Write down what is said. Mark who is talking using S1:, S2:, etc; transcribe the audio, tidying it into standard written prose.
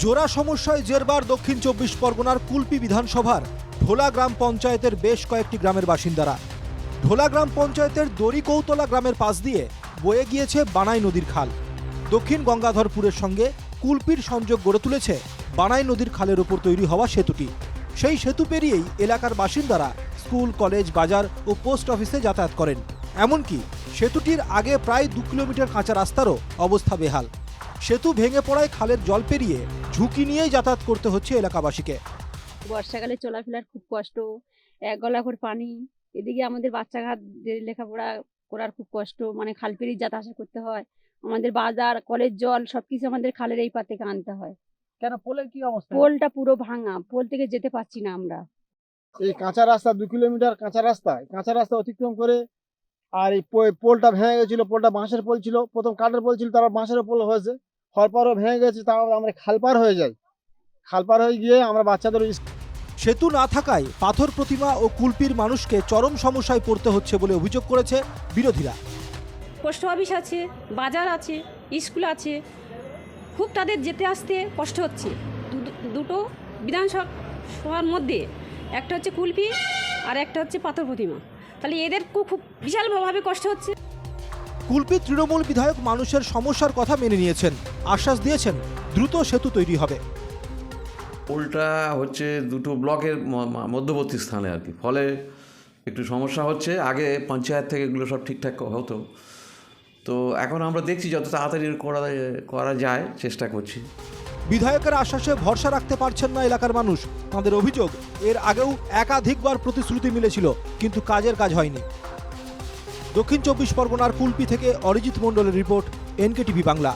S1: জোড়া সমস্যায় জেরবার দক্ষিণ ২৪ পরগনার কুলপি বিধানসভার ঢোলা গ্রাম পঞ্চায়েতের বেশ কয়েকটি গ্রামের বাসিন্দারা। ঢোলা গ্রাম পঞ্চায়েতের দড়িকৌতলা গ্রামের পাশ দিয়ে বয়ে গিয়েছে বানাই নদীর খাল। দক্ষিণ গঙ্গাধরপুরের সঙ্গে কুলপির সংযোগ গড়ে তুলেছে বানাই নদীর খালের ওপর তৈরি হওয়া সেতুটি। সেই সেতু পেরিয়েই এলাকার বাসিন্দারা স্কুল, কলেজ, বাজার ও পোস্ট অফিসে যাতায়াত করেন। এমনকি সেতুটির আগে প্রায় ২ কিলোমিটার কাঁচা রাস্তারও অবস্থা বেহাল। সেতু ভেঙে পড়ায় খালের জল পেরিয়ে ঝুঁকি নিয়েই যাতায়াত করতে হচ্ছে এলাকাবাসীকে।
S2: বর্ষাকালে চলাফেরার খুব কষ্ট, এক গলা করে পানি, এদিকে আমাদের বাচ্চাঘাটদের লেখাপড়া করার খুব কষ্ট, মানে খাল পেরিয়ে যাতায়াত করতে হয়। আমাদের বাজার, কলের জল সবকিছু আমাদের খালের এই পার থেকে আনতে হয়।
S3: কেন পোলের কি অবস্থা?
S2: পোলটা পুরো ভাঙা, পোল থেকে যেতে পারছি না আমরা।
S4: এই কাঁচা রাস্তা 2 কিলোমিটার কাঁচা রাস্তা অতিক্রম করে, আর এই পোলটা ভেঙে গেছিল। পোলটা বাঁশের পোল ছিল, প্রথম কাঠের পোল ছিল, তারপর বাঁশের পোল হয়েছে। হওয়ার পরও ভেঙে গেছে, তাও আমরা খালপার হয়ে যাই। খালপার হয়ে গিয়ে আমরা বাচ্চাদের
S1: সেতু না থাকায় পাথর প্রতিমা ও কুলপির মানুষকে চরম সমস্যায় পড়তে হচ্ছে বলে অভিযোগ করেছে বিরোধীরা।
S5: পোস্ট অফিস আছে, বাজার আছে, স্কুল আছে, খুব তাদের যেতে আসতে কষ্ট হচ্ছে। দুটো বিধানসভার মধ্যে একটা হচ্ছে কুলপি আর একটা হচ্ছে পাথর প্রতিমা, তাহলে এদের খুব বিশালভাবে কষ্ট হচ্ছে।
S1: কুলপি তৃণমূল বিধায়ক মানুষের সমস্যার কথা মেনে নিয়েছেন, আশ্বাস দিয়েছেন দ্রুত সেতু তৈরি হবে।
S6: পোলটা হচ্ছে দুটো ব্লকের মধ্যবর্তী স্থানে আর কি, ফলে একটু সমস্যা হচ্ছে। আগে পঞ্চায়েত থেকে এগুলো সব ঠিকঠাক হতো, তো এখন আমরা দেখছি যত তাড়াতাড়ি করা যায় চেষ্টা করছি।
S1: বিধায়কের আশ্বাসে ভরসা রাখতে পারছেন না এলাকার মানুষ। তাঁদের অভিযোগ, এর আগেও একাধিকবার প্রতিশ্রুতি মিলেছিল, কিন্তু কাজের কাজ হয়নি। দক্ষিণ ২৪ পরগনার কুলপি থেকে অরিজিৎ মণ্ডলের রিপোর্ট, NKTV বাংলা।